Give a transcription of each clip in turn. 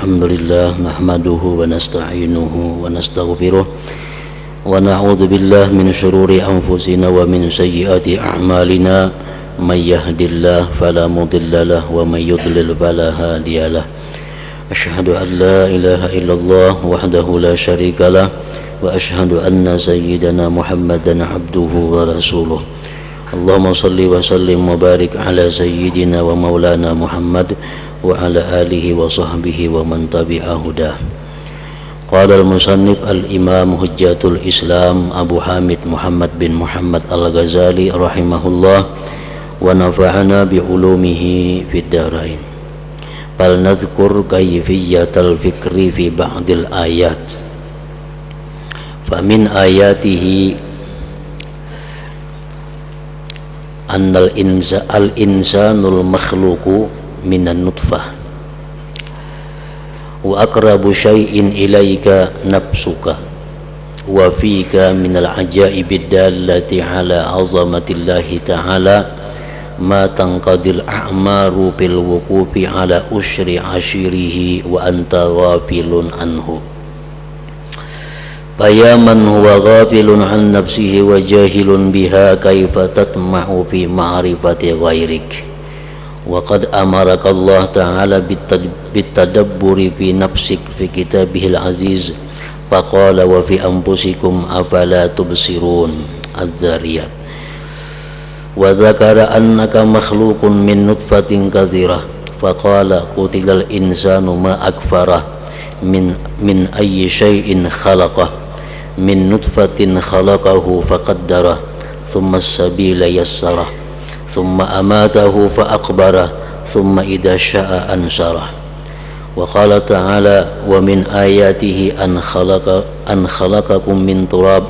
Alhamdulillah nahmaduhu wa nasta'inuhu wa nastaghfiruh wa na'udzu billahi min syururi anfusina wa min sayyiati a'malina may yahdihillahu fala mudilla lahu wa may yudlil fala hadiyalah. Asyhadu an la ilaha illallah wahdahu la syarika lah wa asyhadu anna sayyidana Muhammadan abduhu wa rasuluh. Allahumma salli wa sallim wa barik ala sayyidina wa maulana Muhammad wa ala alihi wa sahbihi wa man tabi'a hudah. Qala al-musannif al-imam hujjatul Islam Abu Hamid Muhammad bin Muhammad al-Ghazali rahimahullah wa nafa'ana bi ulumihi fid dharain. Bal nadhkur kayfiyatal fikri fi ba'dil ayat. Fa min ayatihi annal insanul makhluqu minan nutfah wa aqrabu syai'in ilaika nafsuka wa fika minal ajaibid dallati ala azamatillahi ta'ala ma tanqadil a'maru bil wuqufi ala usyri ashirihi wa anta ghafilun anhu. Bayaman huwa ghafilun an nafsihi wa jahilun biha kaifa tatma'u fi ma'rifati ghairik. Wa qad amaraka Allah ta'ala bitadabburi fi nafsik fi kitabihil aziz faqala wa fi anfusikum afala tubsirun. Az-Zariyat. Wa dzakara annaka makhluqun min nutfatin katsirah faqala qutilal insanu ma akfarah min ayyi syai'in khalaqah min nutfatin khalaqahu faqaddarah thumma as-sabila yassarah thumma amatahu faaqbarah thumma idza syaa ansharah. Wa qala ta'ala wa min ayatihi an khalaqakum min turab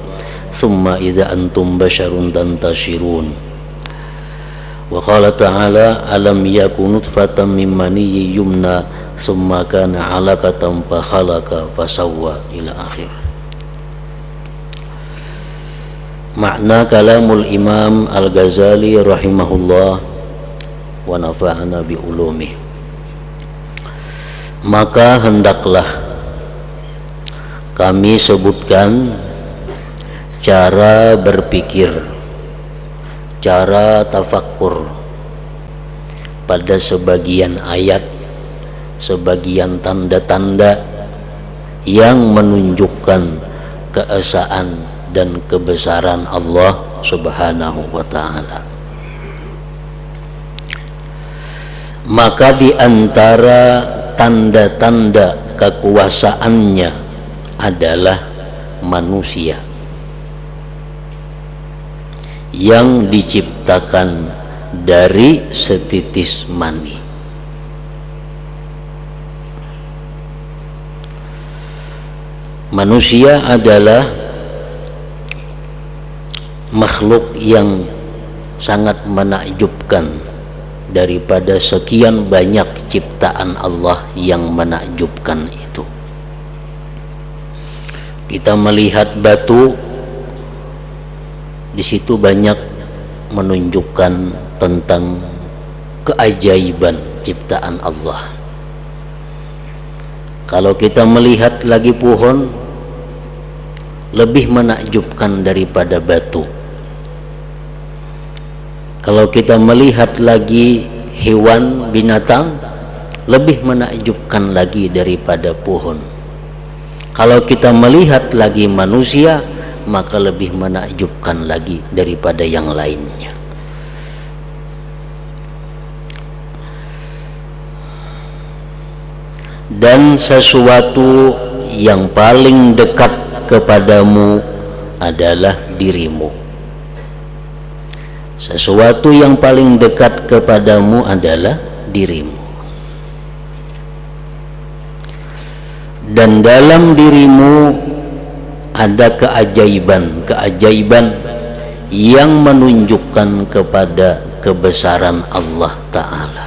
thumma idza antum basharun tantashirun. Wa qala ta'ala alam yakun nutfatan min maniyyin yumna thumma kana 'alaqatan fa khalaqa fa sawwa ila akhir. Makna kalamul Imam Al-Ghazali rahimahullah wa nafa'ana bi ulumih. Maka hendaklah kami sebutkan cara berpikir, cara tafakkur pada sebagian ayat, sebagian tanda-tanda yang menunjukkan keesaan dan kebesaran Allah Subhanahu wa ta'ala. Maka di antara tanda-tanda kekuasaannya adalah manusia yang diciptakan dari setitis mani. Manusia adalah makhluk yang sangat menakjubkan daripada sekian banyak ciptaan Allah yang menakjubkan itu. Kita melihat batu, di situ banyak menunjukkan tentang keajaiban ciptaan Allah. Kalau kita melihat lagi pohon, lebih menakjubkan daripada batu. Kalau kita melihat lagi hewan, binatang, lebih menakjubkan lagi daripada pohon. Kalau kita melihat lagi manusia, maka lebih menakjubkan lagi daripada yang lainnya. Dan sesuatu yang paling dekat kepadamu adalah dirimu. Sesuatu yang paling dekat kepadamu adalah dirimu. Dan dalam dirimu ada keajaiban yang menunjukkan kepada kebesaran Allah Ta'ala.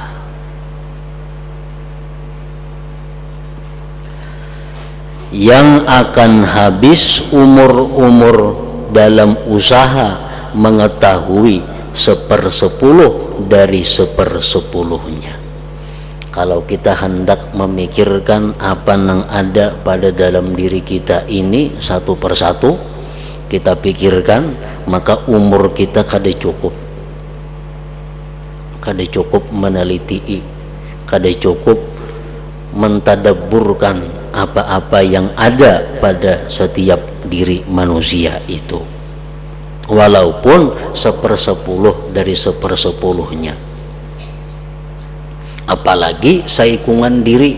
Yang akan habis umur-umur dalam usaha mengetahui 1/10 dari 1/10-nya. Kalau kita hendak memikirkan apa yang ada pada dalam diri kita ini satu persatu, kita pikirkan, maka umur kita kada cukup meneliti, kada cukup mentadabburkan apa-apa yang ada pada setiap diri manusia itu, walaupun 1/10 dari 1/10-nya. Apalagi saikungan diri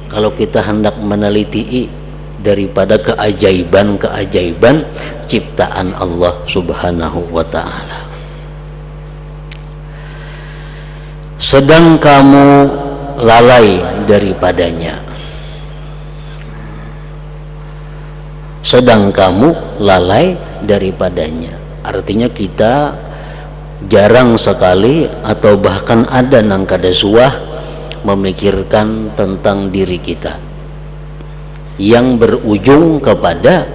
kalau kita hendak meneliti daripada keajaiban-keajaiban ciptaan Allah Subhanahu wa ta'ala. Sedang kamu lalai daripadanya, artinya kita jarang sekali atau bahkan ada nang kada suah memikirkan tentang diri kita yang berujung kepada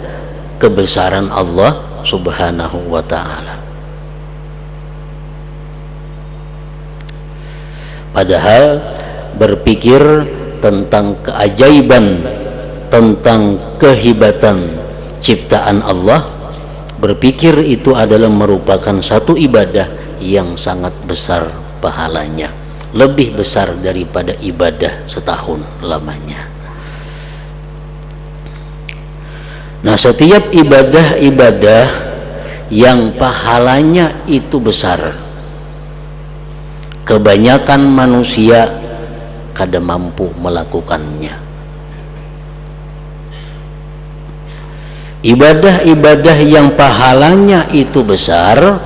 kebesaran Allah Subhanahu wa ta'ala. Padahal berpikir tentang keajaiban, tentang kehebatan ciptaan Allah, berpikir itu adalah merupakan satu ibadah yang sangat besar pahalanya, lebih besar daripada ibadah setahun lamanya. Nah, setiap ibadah-ibadah yang pahalanya itu besar, kebanyakan manusia kada mampu melakukannya. Ibadah-ibadah yang pahalanya itu besar,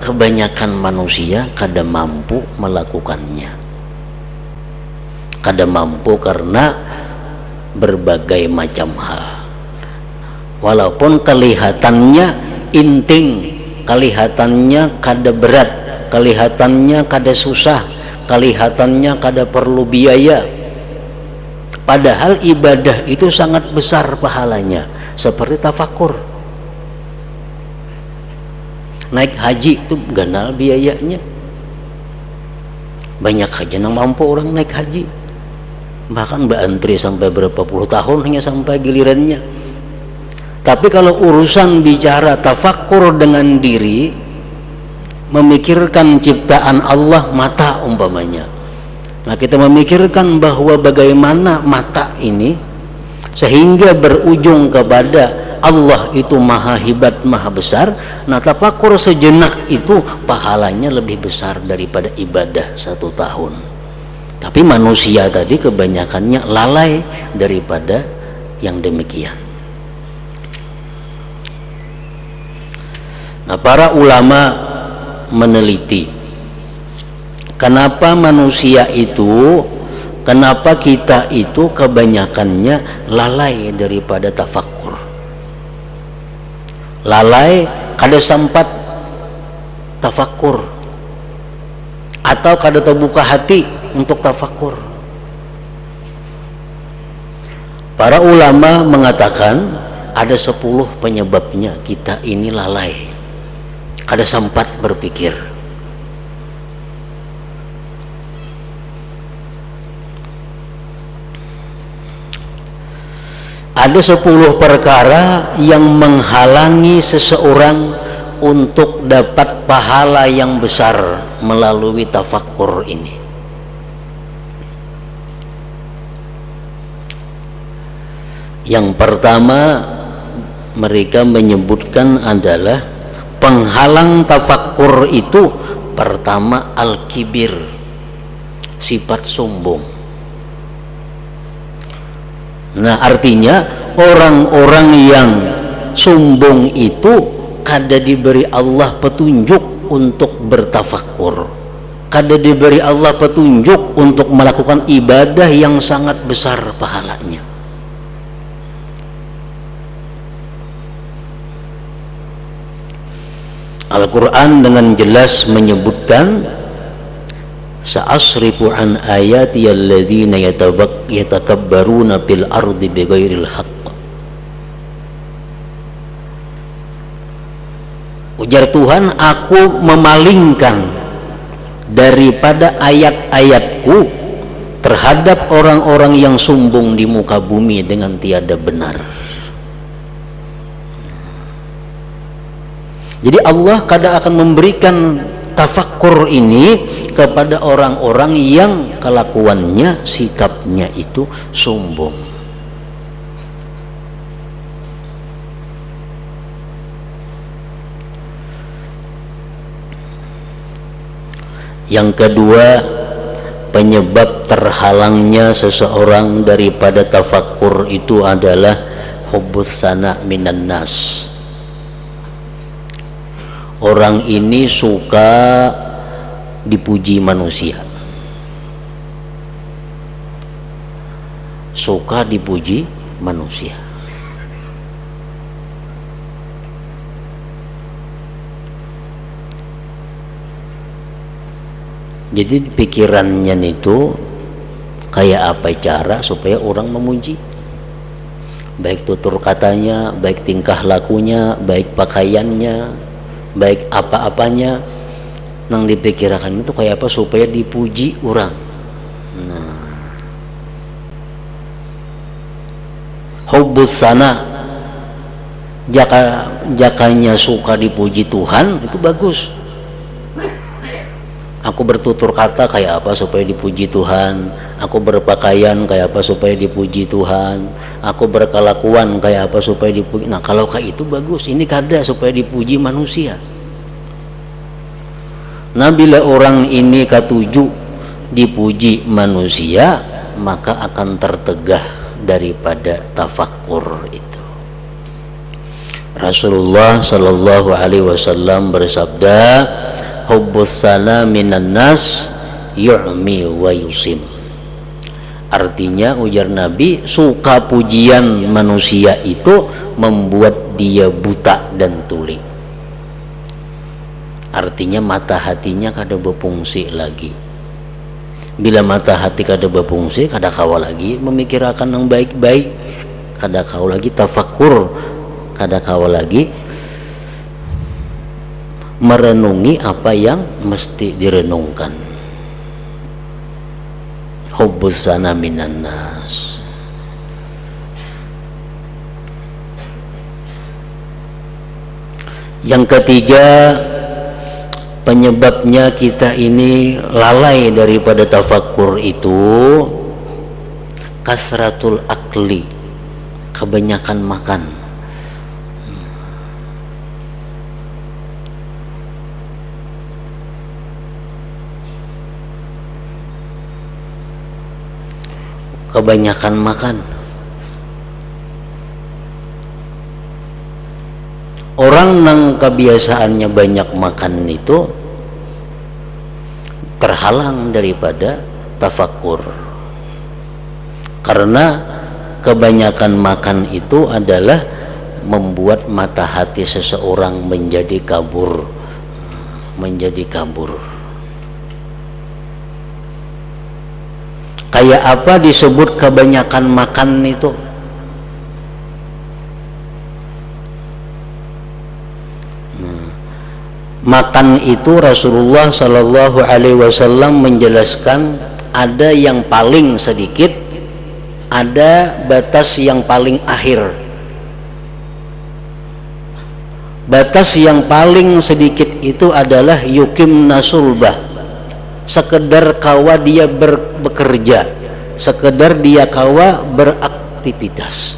kebanyakan manusia kada mampu melakukannya. Kada mampu karena berbagai macam hal. Walaupun kelihatannya inting, kelihatannya kada berat, kelihatannya kada susah, kelihatannya kada perlu biaya, padahal ibadah itu sangat besar pahalanya. Seperti tafakur, naik haji itu ganal biayanya, banyak haji yang mampu orang naik haji, bahkan berantri sampai berapa puluh tahun hingga sampai gilirannya. Tapi kalau urusan bicara tafakur dengan diri, memikirkan ciptaan Allah, mata umpamanya, nah kita memikirkan bahwa bagaimana mata ini sehingga berujung kepada Allah itu maha hebat, maha besar. Nah, tafakur sejenak itu pahalanya lebih besar daripada ibadah 1 tahun. Tapi manusia tadi kebanyakannya lalai daripada yang demikian. Nah, para ulama meneliti kenapa manusia itu, kenapa kita itu kebanyakannya lalai daripada tafakur, lalai kada sempat tafakur, atau kada terbuka hati untuk tafakur. Para ulama mengatakan ada 10 penyebabnya kita ini lalai, kada sempat berpikir. Ada 10 perkara yang menghalangi seseorang untuk dapat pahala yang besar melalui tafakkur ini. Yang pertama mereka menyebutkan adalah penghalang tafakkur itu, pertama al-kibir, sifat sombong. Nah, artinya orang-orang yang sombong itu kada diberi Allah petunjuk untuk bertafakkur, kada diberi Allah petunjuk untuk melakukan ibadah yang sangat besar pahalanya. Al-Quran dengan jelas menyebutkan, sa'asrifu an ayati alladzina yatakabbaruna fil ardi bighairil haqq. Ujar Tuhan, aku memalingkan daripada ayat-ayatku terhadap orang-orang yang sombong di muka bumi dengan tiada benar. Jadi Allah kadang akan memberikan tafakkur ini kepada orang-orang yang kelakuannya, sikapnya itu sombong. Yang kedua, penyebab terhalangnya seseorang daripada tafakkur itu adalah hubbus sana minan nas. Orang ini suka dipuji manusia, suka dipuji manusia. Jadi pikirannya itu kayak apa cara supaya orang memuji, baik tutur katanya, baik tingkah lakunya, baik pakaiannya, baik apa-apanya, nang dipikirkan itu kayak apa supaya dipuji orang. Nah, hubbus sana, jakanya suka dipuji Tuhan, itu bagus. Aku bertutur kata kayak apa supaya dipuji Tuhan, aku berpakaian kayak apa supaya dipuji Tuhan, aku berkelakuan kayak apa supaya dipuji. Nah, kalau kayak itu bagus, ini kada supaya dipuji manusia. Nah, bila orang ini katuju dipuji manusia, maka akan tertegah daripada tafakkur itu. Rasulullah sallallahu alaihi wasallam bersabda, hubbus sana minan nas yu'mi wa yusim. Artinya, ujar Nabi, suka pujian manusia itu membuat dia buta dan tuli. Artinya mata hatinya kada berfungsi lagi. Bila mata hati kada berfungsi, kada kawa lagi memikirkan yang baik-baik, kada kawa lagi tafakkur, kada kawa lagi merenungi apa yang mesti direnungkan. Hubbus sana minan nas. Yang ketiga, penyebabnya kita ini lalai daripada tafakkur itu kasratul akli, kebanyakan makan. Kebanyakan makan. Orang nang kebiasaannya banyak makan itu terhalang daripada tafakkur, karena kebanyakan makan itu adalah membuat mata hati seseorang menjadi kabur. Kayak apa disebut kebanyakan makan itu? Makan itu Rasulullah sallallahu alaihi wasallam menjelaskan ada yang paling sedikit, ada batas yang paling akhir. Batas yang paling sedikit itu adalah yukim nasulbah, sekedar kawa dia bekerja, sekedar dia kawa beraktivitas,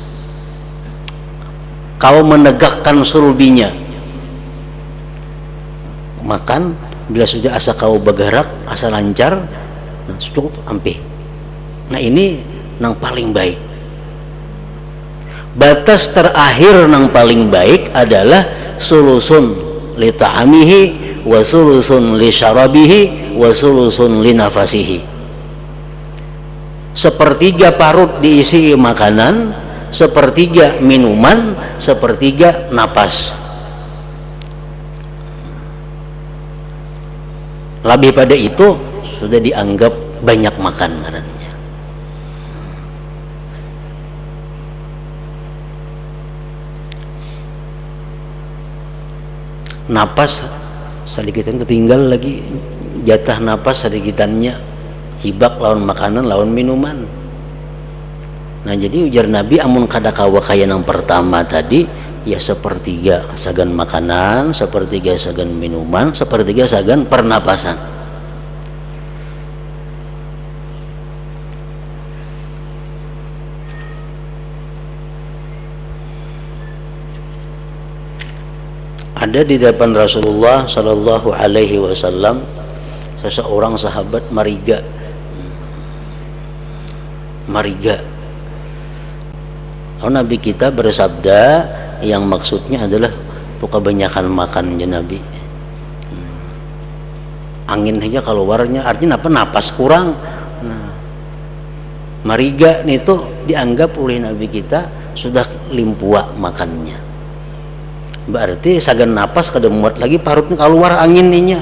kawa menegakkan sulbinya. Makan bila sudah asa kau bergerak, asa lancar, nah, cukup ampe. Nah, ini nang paling baik. Batas terakhir nang paling baik adalah sulusun li ta'amihi wa sulusun li syarabihi wa sulusun li nafasihi. Sepertiga parut diisi makanan, sepertiga minuman, sepertiga napas. Lebih pada itu sudah dianggap banyak makan ngarannya. Napas sedikitan tertinggal lagi, jatah napas sedikitannya hibak lawan makanan lawan minuman. Nah jadi ujar Nabi amun kada kawa kaya yang pertama tadi ya sepertiga sagan makanan, sepertiga sagan minuman, sepertiga sagan pernapasan. Ada di depan Rasulullah Shallallahu Alaihi Wasallam seseorang sahabat mariga. Nabi kita bersabda yang maksudnya adalah tuh kebanyakan makannya Nabi. Angin aja keluarnya artinya apa? Napas kurang. Nah, mariga itu dianggap oleh Nabi kita sudah limpua makannya. Berarti sagan napas kada muat lagi parutnya keluar angin ninya.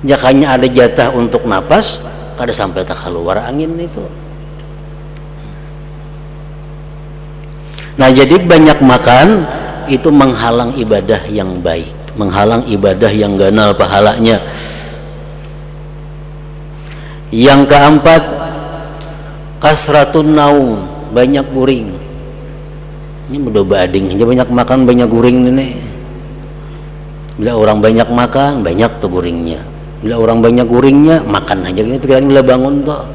Jakanya ada jatah untuk napas kada sampai tak keluar angin itu. Nah jadi banyak makan itu menghalang ibadah yang baik, menghalang ibadah yang ganal pahalanya. Yang keempat, kasratun naum, banyak guring. Ini udah bading aja banyak makan banyak guring ini. Bila orang banyak makan banyak tuh guringnya. Bila orang banyak guringnya makan aja ini pikiran bila bangun tuh.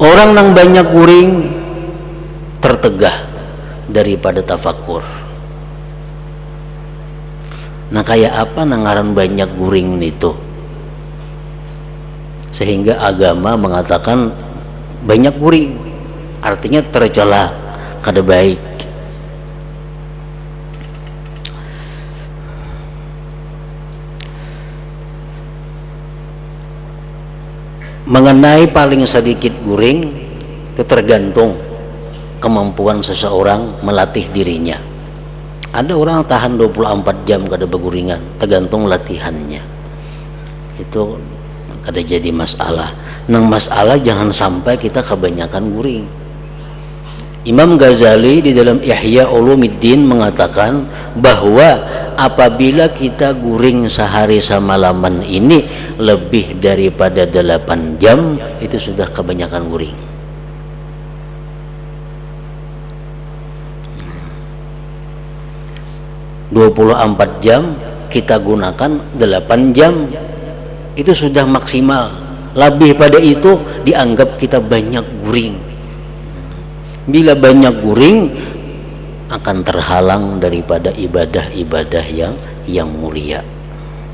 Orang yang banyak guring tertegah daripada tafakur. Nah kayak apa nangaran banyak guring itu? Sehingga agama mengatakan banyak guring artinya tercela kada baik. Mengenai paling sedikit guring itu tergantung kemampuan seseorang melatih dirinya. Ada orang tahan 24 jam kada beguringan, tergantung latihannya. Itu kada jadi masalah. Nang masalah jangan sampai kita kebanyakan guring. Imam Ghazali di dalam Ihya Ulumuddin mengatakan bahwa apabila kita guring sehari semalaman ini lebih daripada 8 jam itu sudah kebanyakan guring. (24 jam kita gunakan 8 jam itu sudah maksimal. Lebih pada itu dianggap kita banyak guring. Bila banyak guring akan terhalang daripada ibadah-ibadah yang mulia,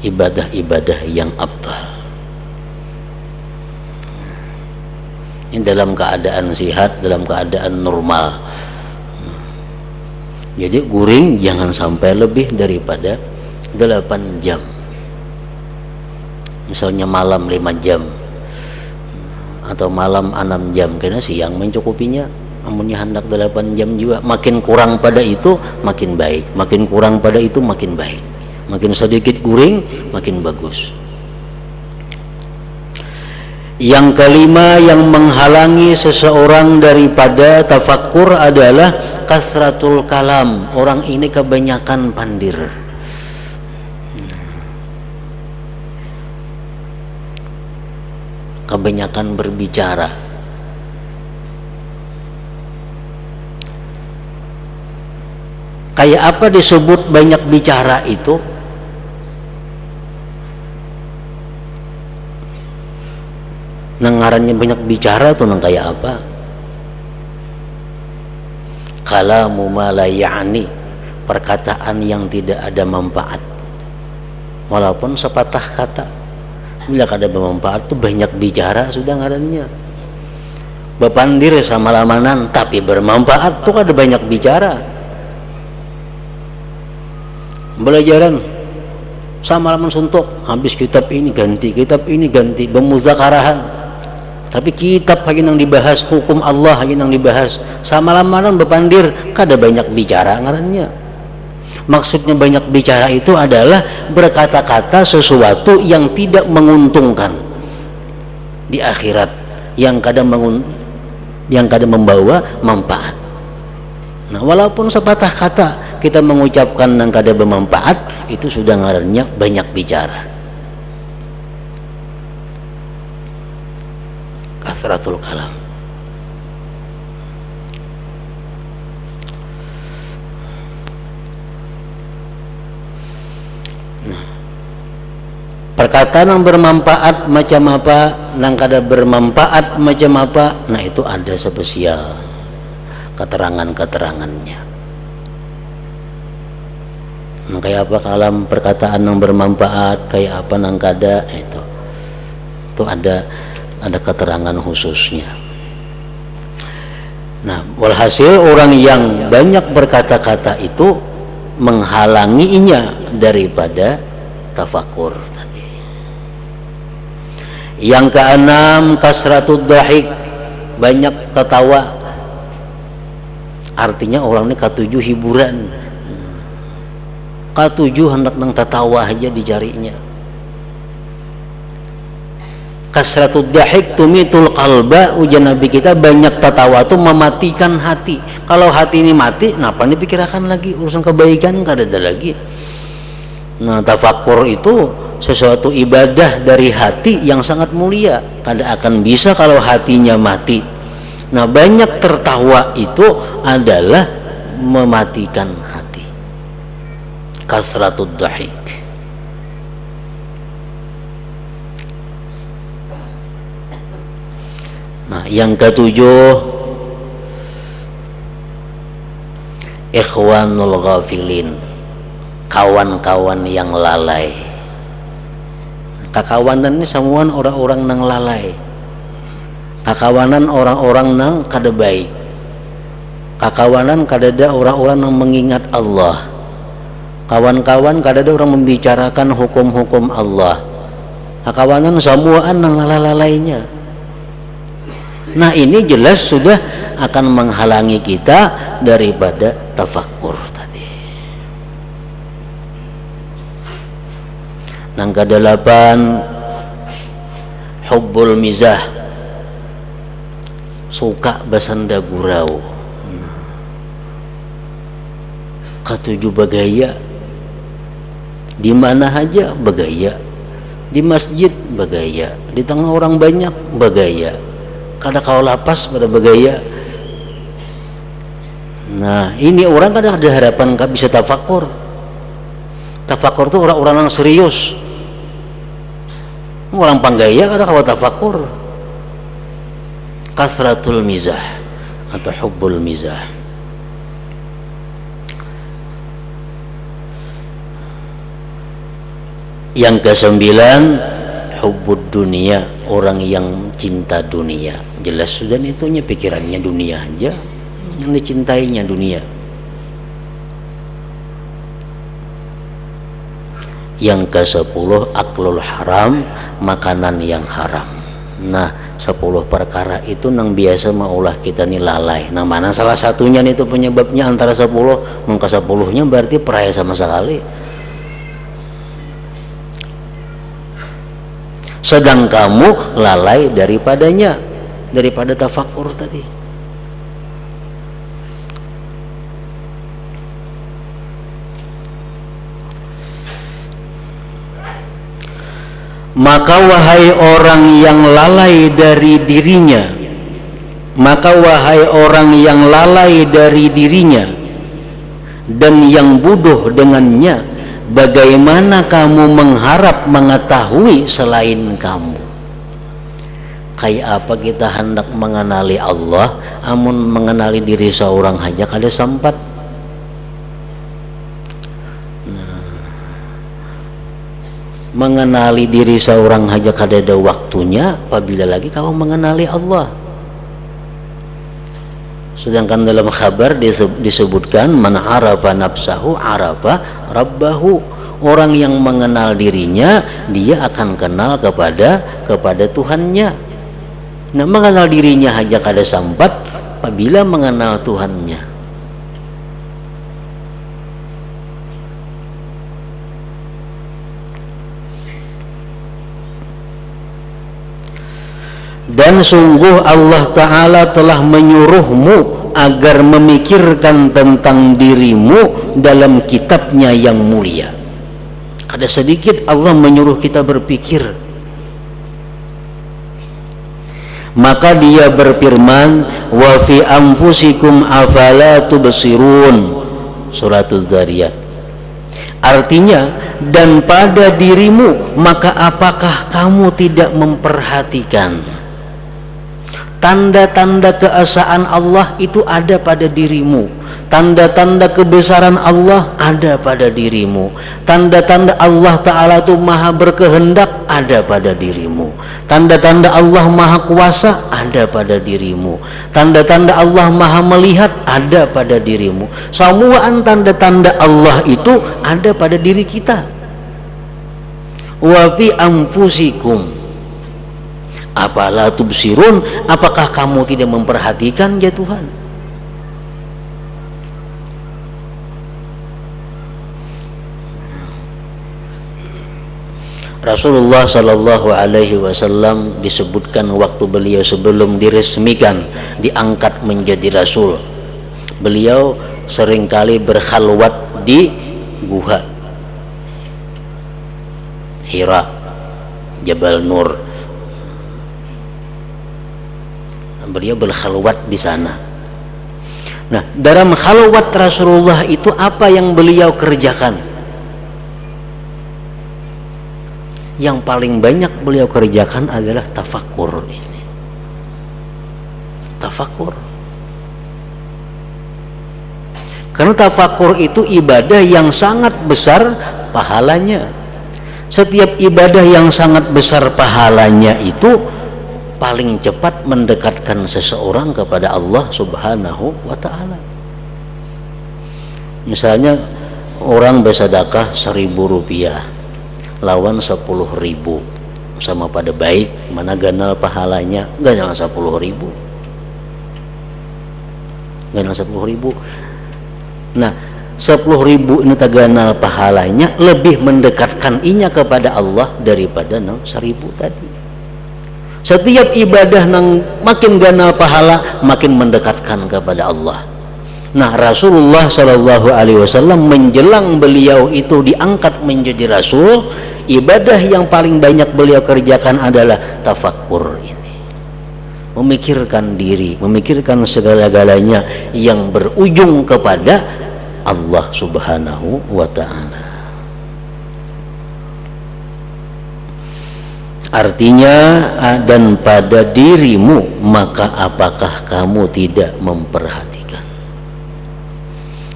ibadah-ibadah yang afdal. Ini dalam keadaan sehat, dalam keadaan normal. Jadi guring jangan sampai lebih daripada 8 jam. Misalnya malam 5 jam atau malam 6 jam karena siang mencukupinya. Amunnya hendak 8 jam juga, makin kurang pada itu makin baik, makin kurang pada itu makin baik, makin sedikit guring makin bagus. Yang kelima yang menghalangi seseorang daripada tafakkur adalah kasratul kalam. Orang ini kebanyakan pandir, kebanyakan berbicara. Kayak apa disebut banyak bicara itu? Nengarannya banyak bicara tuh nang kayak apa? Kalamu ma la ya'ni, perkataan yang tidak ada manfaat. Walaupun sepatah kata, bila kada bermanfaat tuh banyak bicara sudah ngarannya. Bepandir sama lamanan tapi bermanfaat tuh kada banyak bicara. Belajaran sama laman suntuk, habis kitab ini ganti bermuzakarahan, tapi kitab lagi yang dibahas, hukum Allah lagi yang dibahas, sama lamanan bepandir kada banyak bicara ngarannya. Maksudnya banyak bicara itu adalah berkata-kata sesuatu yang tidak menguntungkan di akhirat, yang kada membawa manfaat. Nah walaupun sepatah kata kita mengucapkan nang kada bermanfaat, itu sudah ngarannya banyak bicara. Kasratul kalam. Perkataan yang bermanfaat macam apa, nang kada bermanfaat macam apa, nah itu ada spesial keterangan-keterangannya. Nah, kayak apa kalam perkataan yang bermanfaat, kayak apa nang kada, itu ada keterangan khususnya. Nah, walhasil orang yang banyak berkata-kata itu menghalanginya daripada tafakur. Yang keenam, kasratud dhahik, banyak tertawa. Artinya orang ini katuju hiburan, katuju hendak nang tertawa aja dicarinya. Kasratud dhahik tumitul qalba, ujian Nabi kita, banyak tertawa itu mematikan hati. Kalau hati ini mati, napa nih pikirkan lagi urusan kebaikan, kada ada lagi. Nah, tafakur itu sesuatu ibadah dari hati yang sangat mulia, kada akan bisa kalau hatinya mati. Nah, banyak tertawa itu adalah mematikan hati. Kasratud dhahik. Nah, yang ketujuh, ikhwanul ghafilin, kawan-kawan yang lalai. Kakawanan ini semua orang-orang nang lalai, kakawanan orang-orang nang kada baik, kakawanan kada ada orang-orang nang mengingat Allah, kawan-kawan kada ada orang membicarakan hukum-hukum Allah, kakawanan semuaan nang lalai-lalainya. Nah, ini jelas sudah akan menghalangi kita daripada tafakkur tadi. Nang kedelapan, hubbul mizah, suka basanda gurau. Ketujuh bagaya, di mana aja bagaya, di masjid bagaya, di tengah orang banyak bagaya, kada kau lapas pada bagaya. Nah, ini orang kadang ada harapan kan bisa tafakur. Tafakur itu orang-orang yang serius. Orang panggaya kadang kau tafakur. Kasratul mizah atau hubbul mizah. Yang kesembilan, hubbud dunia, orang yang cinta dunia. Jelas sudah itunya pikirannya dunia aja, yang dicintainya dunia. Yang ke-10, aklul haram, makanan yang haram. Nah, 10 perkara itu nang biasa maulah kita nih lalai. Nah, mana salah satunya nih itu penyebabnya antara 10, mengka 10-nya berarti peraya sama sekali. Sedang kamu lalai daripadanya, daripada tafakur tadi. Maka wahai orang yang lalai dari dirinya, maka wahai orang yang lalai dari dirinya dan yang bodoh dengannya, bagaimana kamu mengharap mengetahui selain kamu? Kayak apa kita hendak mengenali Allah, amun mengenali diri seorang aja kada sempat. Mengenali diri seorang aja kada ada waktunya, apabila lagi kamu mengenali Allah. Sedangkan dalam kabar disebutkan, man arafa nafsahu arafa rabbahu, orang yang mengenal dirinya dia akan kenal kepada Tuhannya. Nah, mengenal dirinya aja kada sempat, apabila mengenal Tuhannya. Dan sungguh Allah Ta'ala telah menyuruhmu agar memikirkan tentang dirimu dalam kitabnya yang mulia. Ada sedikit Allah menyuruh kita berpikir. Maka dia berfirman, wa fi anfusikum afala tubsirun, surat Az-Zariyat. Artinya, dan pada dirimu, maka apakah kamu tidak memperhatikan tanda-tanda keesaan Allah itu ada pada dirimu, tanda-tanda kebesaran Allah ada pada dirimu, tanda-tanda Allah Ta'ala itu maha berkehendak ada pada dirimu, tanda-tanda Allah maha kuasa ada pada dirimu, tanda-tanda Allah maha melihat ada pada dirimu. Semuaan tanda-tanda Allah itu ada pada diri kita. Wa fi anfusikum apala tubsirun, apakah kamu tidak memperhatikan ya Tuhan? Rasulullah Sallallahu Alaihi Wasallam disebutkan waktu beliau sebelum diresmikan diangkat menjadi Rasul, beliau seringkali berkhalwat di guha Hira, Jabal Nur. Beliau berkhalwat di sana. Nah, dalam khalwat Rasulullah itu apa yang beliau kerjakan? Yang paling banyak beliau kerjakan adalah tafakkur ini. Tafakkur. Karena tafakkur itu ibadah yang sangat besar pahalanya. Setiap ibadah yang sangat besar pahalanya itu paling cepat mendekatkan seseorang kepada Allah Subhanahu wa Ta'ala. Misalnya orang bersedekah 1.000 rupiah lawan 10.000, sama pada baik, mana ganal pahalanya? Ganal 10.000, ganal 10.000. Nah, 10.000 ini taganal pahalanya lebih mendekatkan inya kepada Allah daripada 1.000 tadi. Setiap ibadah nang makin ganal pahala makin mendekatkan kepada Allah. Nah, Rasulullah Shallallahu Alaihi Wasallam menjelang beliau itu diangkat menjadi Rasul, ibadah yang paling banyak beliau kerjakan adalah tafakkur ini, memikirkan diri, memikirkan segala-galanya yang berujung kepada Allah Subhanahu wa Ta'ala. Artinya, dan pada dirimu, maka apakah kamu tidak memperhatikan?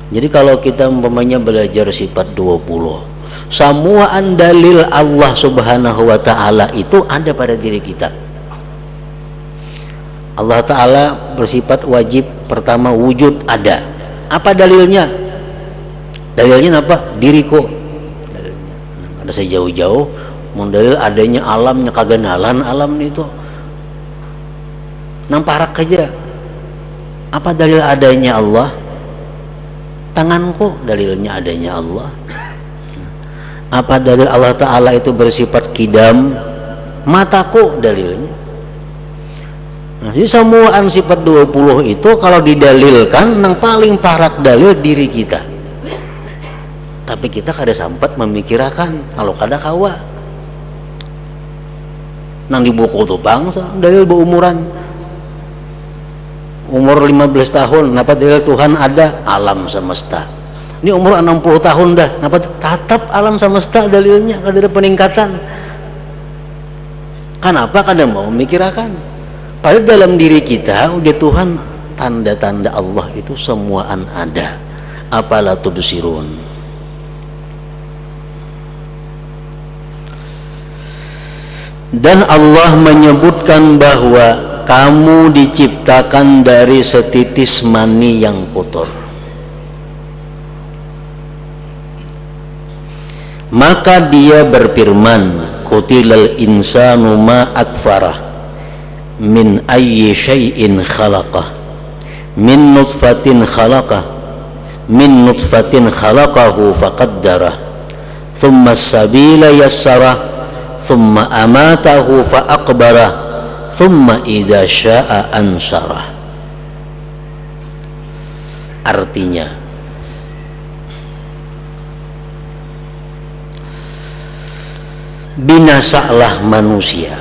Jadi kalau kita umpamanya belajar sifat 20, semuaan dalil Allah Subhanahu wa Ta'ala itu ada pada diri kita. Allah Ta'ala bersifat wajib, pertama wujud ada. Apa dalilnya? Dalilnya apa? Diriku. Ada saya jauh-jauh mendalil adanya alamnya, kaganalan alam itu namparak aja. Apa dalil adanya Allah? Tanganku dalilnya adanya Allah. Apa dalil Allah Ta'ala itu bersifat kidam? Mataku dalilnya. Nah, jadi semuaan sifat 20 itu kalau didalilkan yang paling parak dalil diri kita. Tapi kita kada sempat memikirkan kalau kada kawa nang di buku tuh bangsa dalil berumuran umur 15 tahun, kenapa dalil Tuhan ada? Alam semesta. Ini umur 60 tahun dah, kenapa tatap alam semesta dalilnya? Kada ada peningkatan. Kenapa kada mau memikirkan? Padahal dalam diri kita udah Tuhan, tanda-tanda Allah itu semuaan ada. Apala tubsirun. Dan Allah menyebutkan bahwa kamu diciptakan dari setitis mani yang kotor. Maka dia berfirman, qutilal insanu ma akfarah min ayyi syai'in khalaqah min nutfatin khalaqahu faqaddarah thumma as-sabila yassarah thumma amatahu fa aqbarah thumma idza syaa'a ansarah. Artinya binasalah manusia,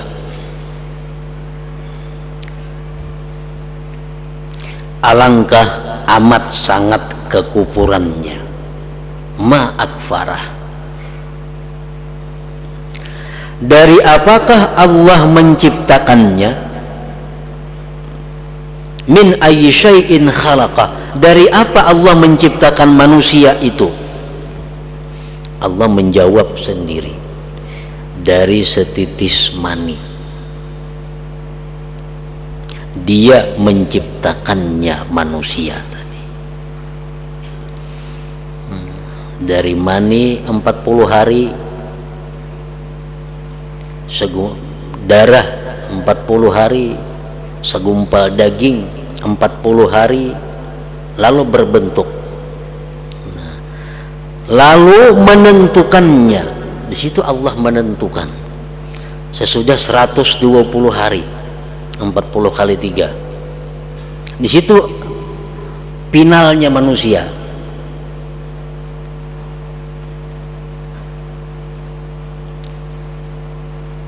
alangkah amat sangat kekufurannya, ma akfarah. Dari apakah Allah menciptakannya? Min ayyi syai'in khalaqa. Dari apa Allah menciptakan manusia itu? Allah menjawab sendiri, dari setitis mani. Dia menciptakannya manusia tadi. Dari mani 40 hari, darah 40 hari, segumpal daging 40 hari, lalu berbentuk. Lalu menentukannya. Di situ Allah menentukan sesudah 120 hari, 40 kali 3. Di situ finalnya manusia.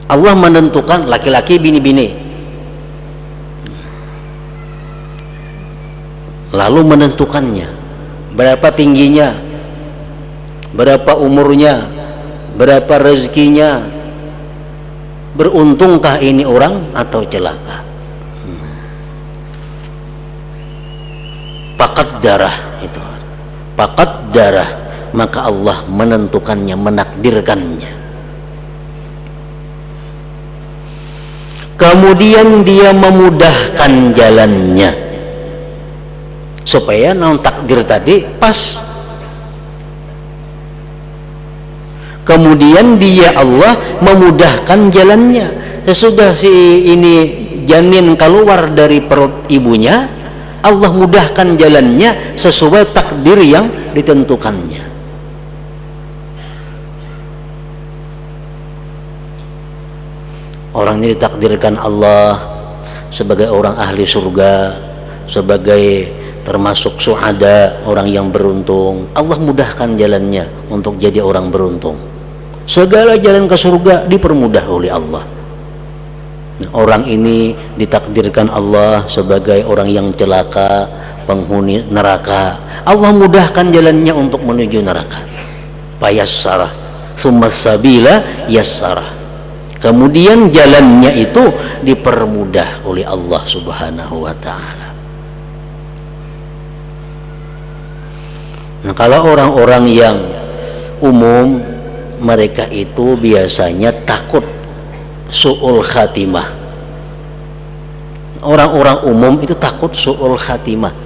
Allah menentukan laki-laki bini-bini, lalu menentukannya berapa tingginya, berapa umurnya, berapa rezekinya, beruntungkah ini orang atau celaka. Pakat darah itu, pakat darah, maka Allah menentukannya, menakdirkannya. Kemudian dia memudahkan jalannya supaya non takdir tadi pas. Kemudian dia Allah memudahkan jalannya. Sesudah si ini janin keluar dari perut ibunya, Allah mudahkan jalannya sesuai takdir yang ditentukannya. Orang ini ditakdirkan Allah sebagai orang ahli surga, sebagai termasuk suada, orang yang beruntung. Allah mudahkan jalannya untuk jadi orang beruntung. Segala jalan ke surga dipermudah oleh Allah. Nah, orang ini ditakdirkan Allah sebagai orang yang celaka, penghuni neraka. Allah mudahkan jalannya untuk menuju neraka. Fayassarah tsummas sabila yassarah. Kemudian jalannya itu dipermudah oleh Allah Subhanahu wa ta'ala. Nah, kalau orang-orang yang umum, mereka itu biasanya takut su'ul khatimah. Orang-orang umum itu takut su'ul khatimah.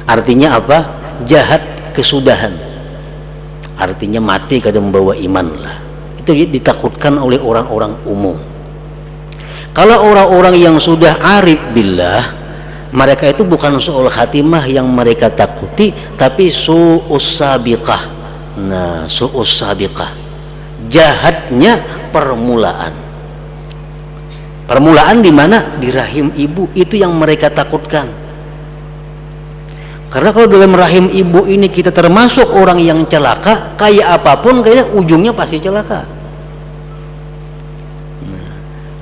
Artinya apa? Jahat kesudahan. Artinya mati kada membawa iman lah. Itu ditakutkan oleh orang-orang umum. Kalau orang-orang yang sudah arif billah, mereka itu bukan su'ul khatimah yang mereka takuti, tapi su'us sabiqah. Nah, su'us sabiqah, jahatnya permulaan. Permulaan di mana? Di rahim ibu. Itu yang mereka takutkan. Karena kalau dalam rahim ibu ini kita termasuk orang yang celaka, kayak apapun kayaknya ujungnya pasti celaka. Nah,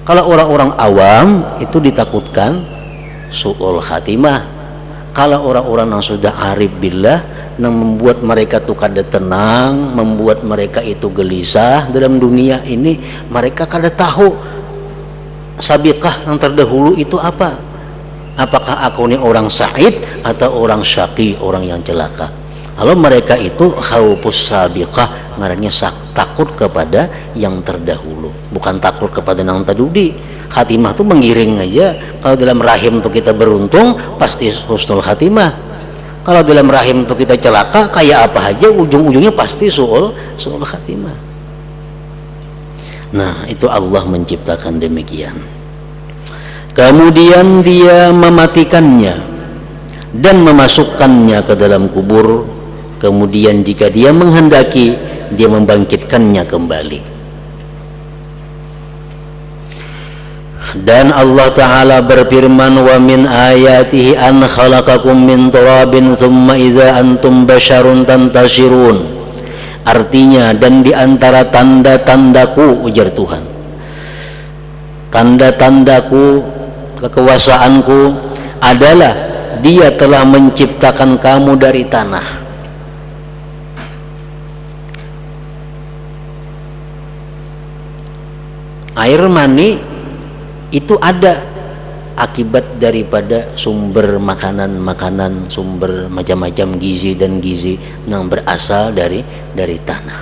kalau orang-orang awam itu ditakutkan su'ul khatimah. Kalau orang-orang yang sudah arif billah, yang membuat mereka tuh kada tenang, membuat mereka itu gelisah dalam dunia ini, mereka kada tahu sabiqah yang terdahulu itu apa. Apakah aku ini orang sa'id atau orang syaqi, orang yang celaka. Kalau mereka itu khaufus sabiqah, ngarannya takut kepada yang terdahulu, bukan takut kepada yang terdudi. Khatimah itu mengiring aja. Kalau dalam rahim itu kita beruntung, pasti husnul khatimah. Kalau dalam rahim itu kita celaka, kayak apa aja ujung-ujungnya pasti su'ul khatimah. Nah, itu Allah menciptakan demikian. Kemudian dia mematikannya dan memasukkannya ke dalam kubur. Kemudian jika dia menghendaki, dia membangkitkannya kembali. Dan Allah Ta'ala berfirman, wa min ayatihi an khalaqakum min turabin thumma idza antum basyarun tantashirun. Artinya, dan di antara tanda-tandaku, ujar Tuhan, tanda-tandaku kekuasaanku adalah Dia telah menciptakan kamu dari tanah. Air mani itu ada akibat daripada sumber makanan-makanan, sumber macam-macam gizi dan gizi yang berasal dari tanah.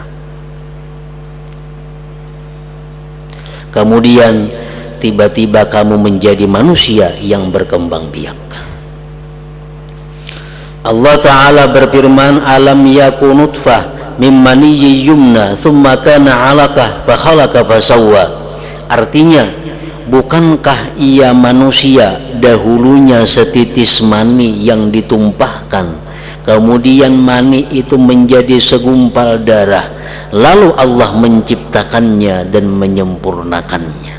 Kemudian tiba-tiba kamu menjadi manusia yang berkembang biak. Allah Ta'ala berfirman, alam yakun nutfah min maniyyin yumna thumma kana 'alaqah fa khalaqa fa sawwa. Artinya, bukankah ia manusia dahulunya setitis mani yang ditumpahkan, kemudian mani itu menjadi segumpal darah, lalu Allah menciptakannya dan menyempurnakannya.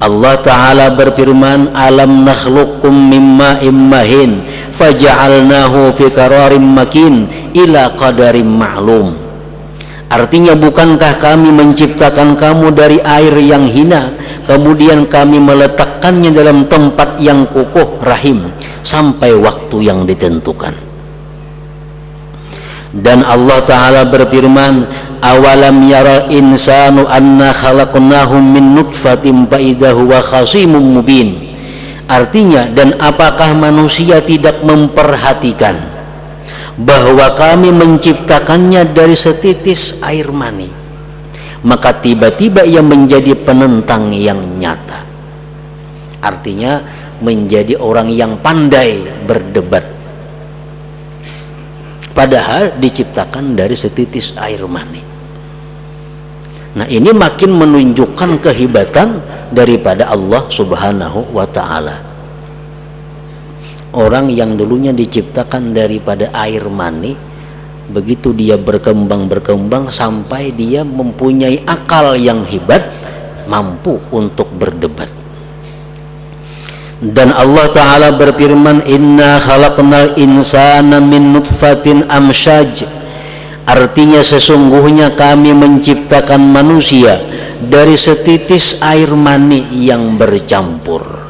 Allah Ta'ala berfirman, alam nakhluqkum mimma immahin faja'alnahu fi qararim makin ila qadarim ma'lum. Artinya, bukankah kami menciptakan kamu dari air yang hina, kemudian kami meletakkannya dalam tempat yang kukuh rahim sampai waktu yang ditentukan. Dan Allah Ta'ala berfirman, awalam yaral insanu anna khalaqnahum min nutfatin fa idza huwa khasimun mubin. Artinya, dan apakah manusia tidak memperhatikan bahwa kami menciptakannya dari setitis air mani, maka tiba-tiba ia menjadi penentang yang nyata. Artinya, menjadi orang yang pandai berdebat, padahal diciptakan dari setitis air mani. Nah, ini makin menunjukkan kehebatan daripada Allah Subhanahu wa Ta'ala. Orang yang dulunya diciptakan daripada air mani, begitu dia berkembang sampai dia mempunyai akal yang hebat, mampu untuk berdebat. Dan Allah Ta'ala berfirman, inna khalaqnal insana min nutfatin amsyaj. Artinya, sesungguhnya kami menciptakan manusia dari setitis air mani yang bercampur.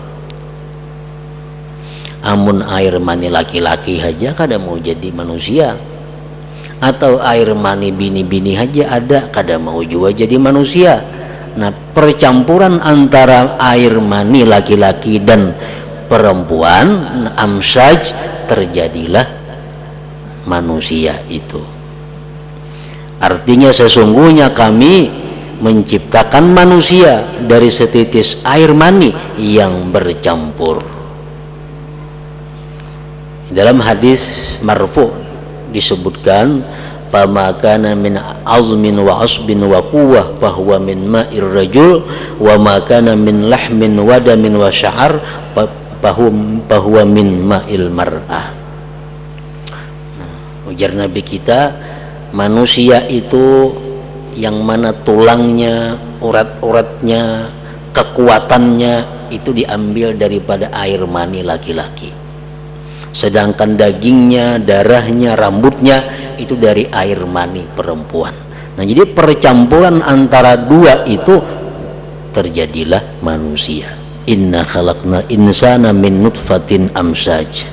Amun air mani laki-laki aja kada mau jadi manusia, atau air mani bini-bini aja ada kada mau juga jadi manusia. Nah, percampuran antara air mani laki-laki dan perempuan, amsaj, terjadilah manusia itu. Artinya, sesungguhnya kami menciptakan manusia dari setitis air mani yang bercampur. Dalam hadis marfu disebutkan, fama kana min azmin wa asbin wa quwwah fahuwa min ma'ir rajul wa ma kana min lahmin wa damin wa sya'ar fahuwa min ma'il mar'ah. Ujar Nabi kita, manusia itu yang mana tulangnya, urat-uratnya, kekuatannya itu diambil daripada air mani laki-laki. Sedangkan dagingnya, darahnya, rambutnya itu dari air mani perempuan. Nah, jadi percampuran antara dua itu terjadilah manusia. Inna khalaqnal insana min nutfatin amsaj.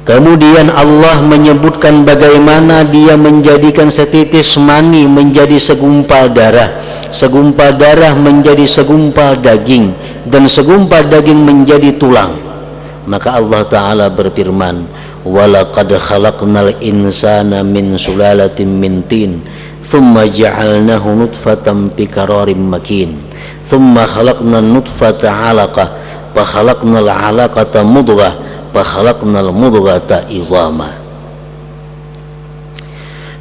Kemudian Allah menyebutkan bagaimana Dia menjadikan setitis mani menjadi segumpal darah, segumpal darah menjadi segumpal daging, dan segumpal daging menjadi tulang. Maka Allah Ta'ala berfirman, walaqad khalaqnal insana min sulalatin min tin thumma ja'alnahu nutfatan fi qararim makin thumma khalaqnan nutfata 'alaqah fa khalaqnal 'alaqata mudghah fa khalaqnal mudghata izama.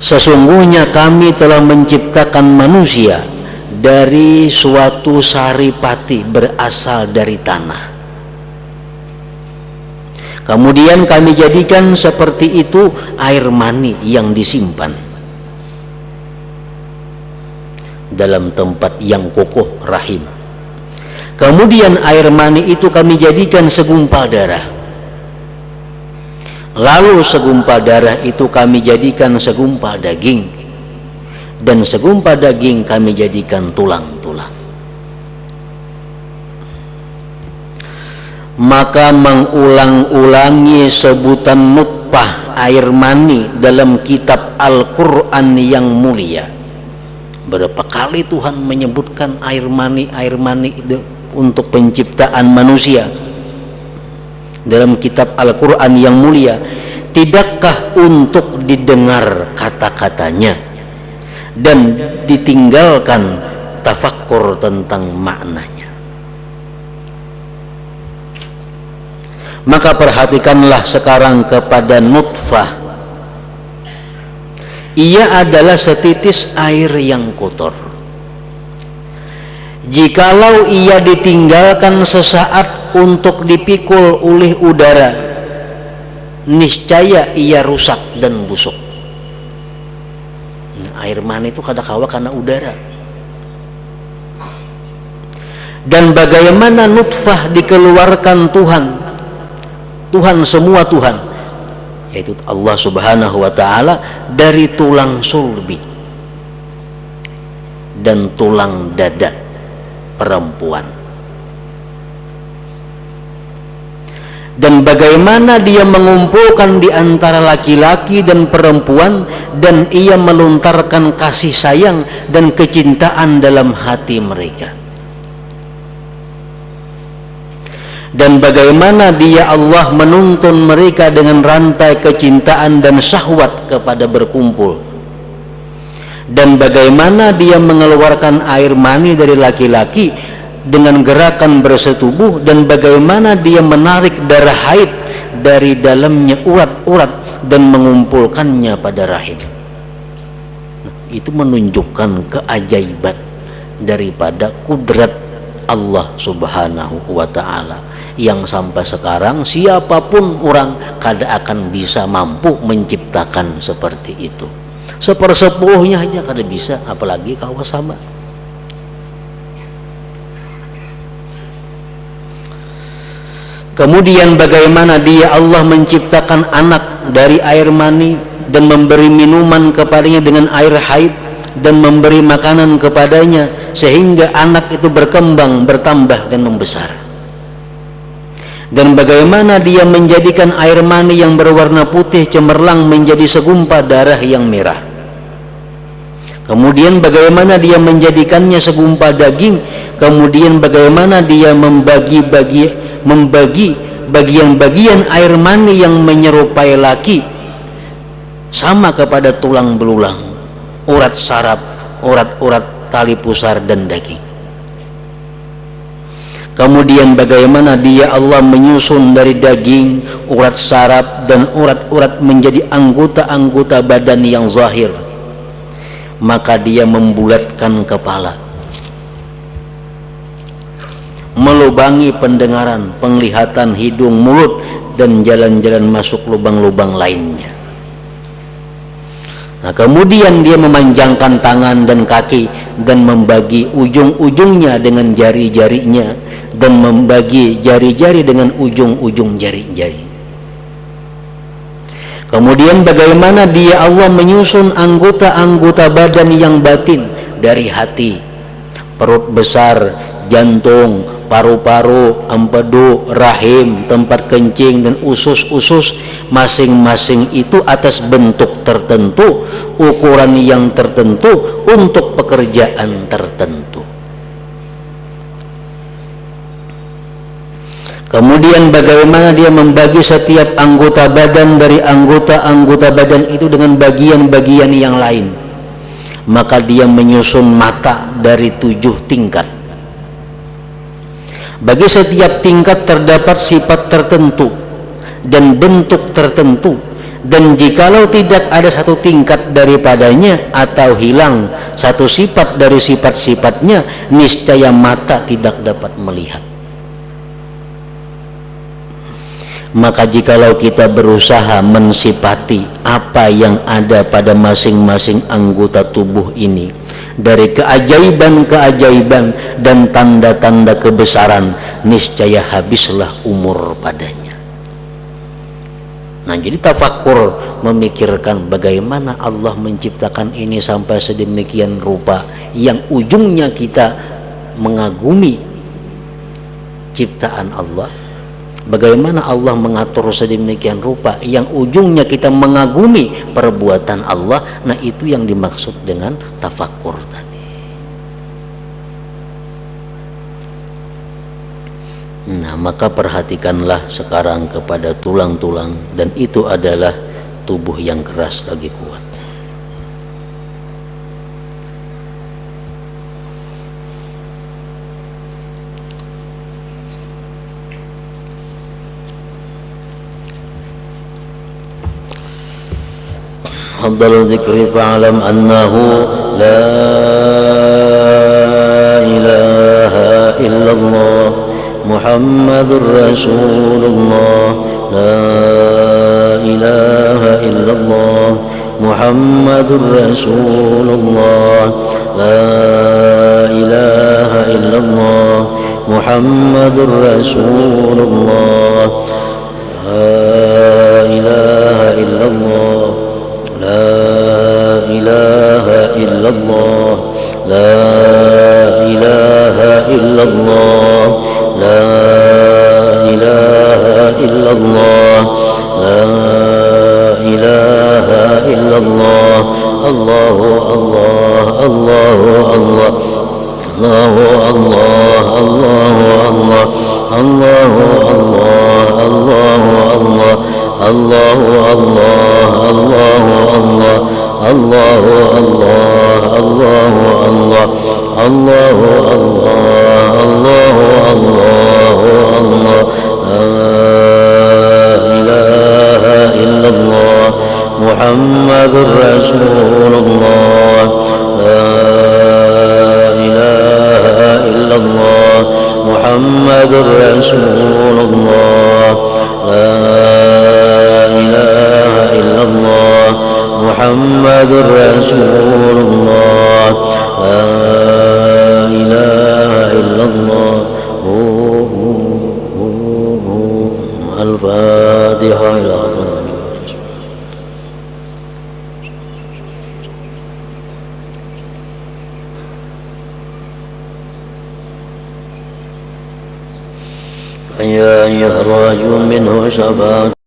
Sesungguhnya kami telah menciptakan manusia dari suatu saripati berasal dari tanah. Kemudian kami jadikan seperti itu air mani yang disimpan. dalam tempat yang kokoh, rahim. Kemudian air mani itu kami jadikan segumpal darah. Lalu segumpal darah itu kami jadikan segumpal daging, dan segumpal daging kami jadikan tulang-tulang. Maka mengulang-ulangi sebutan nutfah, air mani, dalam kitab Al-Quran yang mulia. Berapa kali Tuhan menyebutkan air mani itu untuk penciptaan manusia dalam kitab Al-Quran yang mulia. Tidakkah untuk didengar kata-katanya dan ditinggalkan tafakkur tentang maknanya? Maka perhatikanlah sekarang kepada nutfah. Ia adalah setitis air yang kotor. Jikalau ia ditinggalkan sesaat untuk dipikul oleh udara, niscaya ia rusak dan busuk. Air mani itu kadang-kala karena udara. Dan bagaimana nutfah dikeluarkan Tuhan semua Tuhan, yaitu Allah Subhanahu wa ta'ala, dari tulang sulbi dan tulang dada perempuan. Dan bagaimana dia mengumpulkan di antara laki-laki dan perempuan, dan ia melontarkan kasih sayang dan kecintaan dalam hati mereka. Dan bagaimana dia Allah menuntun mereka dengan rantai kecintaan dan syahwat kepada berkumpul. Dan bagaimana dia mengeluarkan air mani dari laki-laki dengan gerakan bersetubuh, dan bagaimana dia menarik darah haid dari dalamnya urat-urat dan mengumpulkannya pada rahim. Itu menunjukkan keajaiban daripada kudrat Allah Subhanahu wa ta'ala, yang sampai sekarang siapapun orang kada akan bisa mampu menciptakan seperti itu. Sepersepuhnya aja kada bisa, apalagi kawa sama. Kemudian bagaimana dia Allah menciptakan anak dari air mani dan memberi minuman kepadanya dengan air haid dan memberi makanan kepadanya sehingga anak itu berkembang, bertambah dan membesar. Dan bagaimana dia menjadikan air mani yang berwarna putih cemerlang menjadi segumpal darah yang merah. Kemudian bagaimana dia menjadikannya segumpal daging. Kemudian bagaimana dia membagi bagian-bagian air mani yang menyerupai laki sama kepada tulang belulang, urat saraf, urat-urat tali pusar dan daging. Kemudian bagaimana dia Allah menyusun dari daging, urat saraf dan urat-urat menjadi anggota-anggota badan yang zahir. Maka dia membulatkan kepala, melubangi pendengaran, penglihatan, hidung, mulut, dan jalan-jalan masuk lubang-lubang lainnya. Nah, kemudian dia memanjangkan tangan dan kaki dan membagi ujung-ujungnya dengan jari-jarinya, dan membagi jari-jari dengan ujung-ujung jari-jari. Kemudian bagaimana dia Allah menyusun anggota-anggota badan yang batin dari hati, perut besar, jantung, paru-paru, empedu, rahim, tempat kencing, dan usus-usus, masing-masing itu atas bentuk tertentu, ukuran yang tertentu, untuk pekerjaan tertentu. Kemudian bagaimana dia membagi setiap anggota badan dari anggota-anggota badan itu dengan bagian-bagian yang lain. Maka dia menyusun mata dari 7 tingkat. Bagi setiap tingkat terdapat sifat tertentu dan bentuk tertentu, dan jikalau tidak ada satu tingkat daripadanya atau hilang satu sifat dari sifat-sifatnya, niscaya mata tidak dapat melihat. Maka jikalau kita berusaha mensifati apa yang ada pada masing-masing anggota tubuh ini dari keajaiban-keajaiban dan tanda-tanda kebesaran, niscaya habislah umur padanya. Nah, jadi tafakur, memikirkan bagaimana Allah menciptakan ini sampai sedemikian rupa, yang ujungnya kita mengagumi ciptaan Allah. Bagaimana Allah mengatur sedemikian rupa, yang ujungnya kita mengagumi perbuatan Allah. Nah, itu yang dimaksud dengan tafakur tadi. Nah, maka perhatikanlah sekarang kepada tulang-tulang, dan itu adalah tubuh yang keras lagi kuat. Afdalul dzikri fa'lam annahu la ilaha illallah Muhammadur Rasulullah, la ilaha illallah Muhammadur Rasulullah, la ilaha illallah Muhammadur Rasulullah, la ilaha illallah, la ilaha illallah, la ilaha illallah, la ilaha illallah, la ilaha illallah. Allahu Allah, Allahu Allah, Allahu Allah, Allahu Allah, Allahu Allah, Allahu Allah, Allahu Allah, Allahu Allah, Allahu Allah, Allahu Allah, Allahu Allah, Allahu Allah, la ilaha illallah Muhammadur Rasulullah, la ilaha illallah Muhammadur Rasulullah, la ilaha illallah Muhammadur Rasulullah, la ilaha illallah. Al-Fatihah. Ila hadratin ya ayyuhar rajul minhu syafaat